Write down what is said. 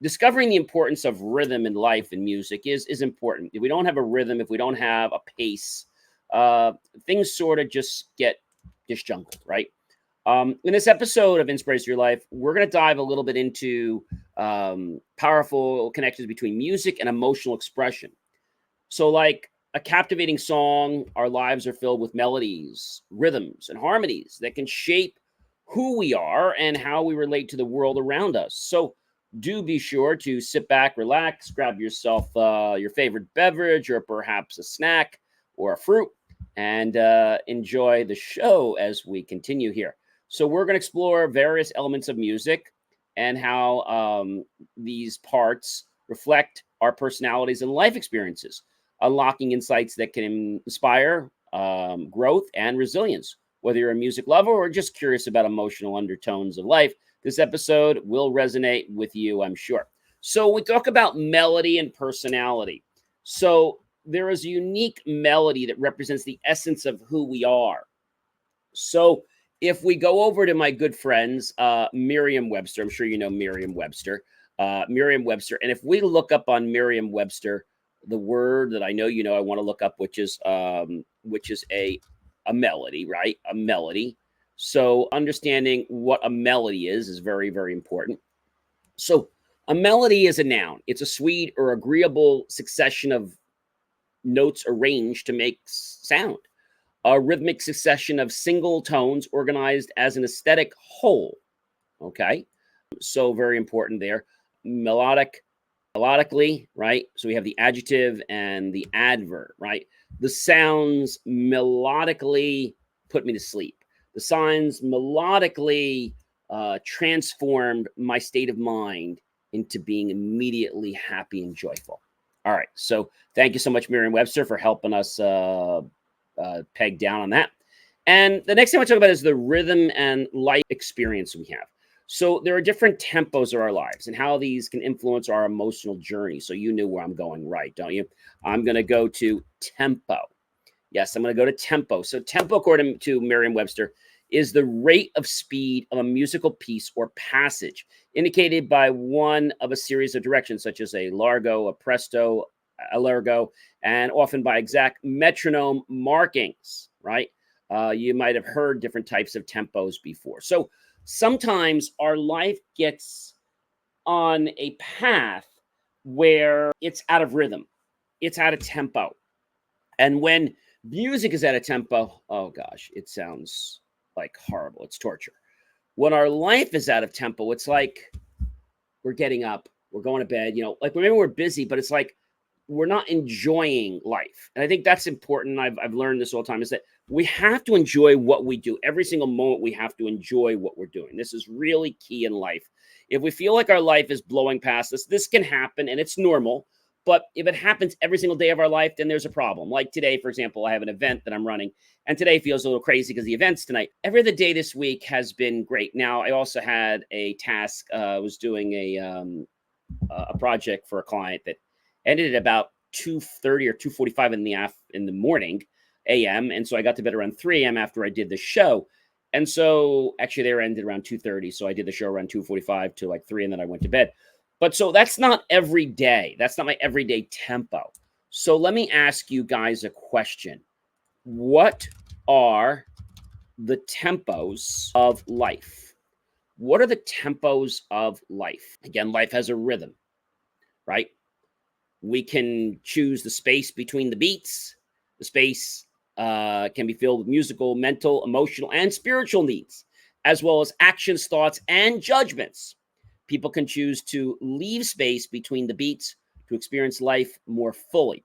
discovering the importance of rhythm in life and music is important. If we don't have a rhythm, if we don't have a pace, things sort of just get disjungled, right? In this episode of Inspiration Your Life, we're going to dive a little bit into powerful connections between music and emotional expression. So, like a captivating song, our lives are filled with melodies, rhythms, and harmonies that can shape who we are and how we relate to the world around us. So, do be sure to sit back, relax, grab yourself your favorite beverage or perhaps a snack or a fruit, and enjoy the show as we continue here. So, we're going to explore various elements of music and how these parts reflect our personalities and life experiences, unlocking insights that can inspire growth and resilience. Whether you're a music lover or just curious about emotional undertones of life, this episode will resonate with you, I'm sure. So we talk about melody and personality. So there is a unique melody that represents the essence of who we are. So if we go over to my good friends, Merriam-Webster, I'm sure you know Merriam-Webster, Merriam-Webster, and if we look up on Merriam-Webster, the word that I know I want to look up, which is a melody, right? A melody. So understanding what a melody is very, very important. So a melody is a noun. It's a sweet or agreeable succession of notes arranged to make sound. A rhythmic succession of single tones organized as an aesthetic whole. Okay. So very important there. Melodically, right? So we have the adjective and the adverb, right? The sounds melodically put me to sleep. The signs melodically transformed my state of mind into being immediately happy and joyful. All right. So thank you so much, Merriam-Webster, for helping us peg down on that. And the next thing I want to talk about is the rhythm and life experience we have. So there are different tempos of our lives and how these can influence our emotional journey. So you knew where I'm going, right? Don't you? I'm going to go to tempo. Yes, I'm going to go to tempo. So tempo, according to Merriam-Webster, is the rate of speed of a musical piece or passage indicated by one of a series of directions, such as a largo, a presto, a largo, and often by exact metronome markings, right? You might have heard different types of tempos before. So sometimes our life gets on a path where it's out of rhythm, it's out of tempo. And when music is out of tempo, oh gosh, it sounds like horrible. It's torture. When our life is out of tempo, it's like we're getting up, we're going to bed, like maybe we're busy, but it's like we're not enjoying life. And I think that's important. I've learned this all the time, is that we have to enjoy what we do. Every single moment we have to enjoy what we're doing. This is really key in life. If we feel like our life is blowing past us, this can happen and it's normal. But if it happens every single day of our life, then there's a problem. Like today, for example, I have an event that I'm running, and today feels a little crazy because the event's tonight. Every other day this week has been great. Now, I also had a task. I was doing a project for a client that ended at about 2:30 or 2:45 in the morning a.m. And so I got to bed around 3 a.m. after I did the show. And so actually they ended around 2:30. So I did the show around 2:45 to like 3, and then I went to bed. But so that's not every day. That's not my everyday tempo. So let me ask you guys a question. What are the tempos of life? What are the tempos of life? Again, life has a rhythm, right? We can choose the space between the beats. The space can be filled with musical, mental, emotional, and spiritual needs, as well as actions, thoughts, and judgments. People can choose to leave space between the beats to experience life more fully.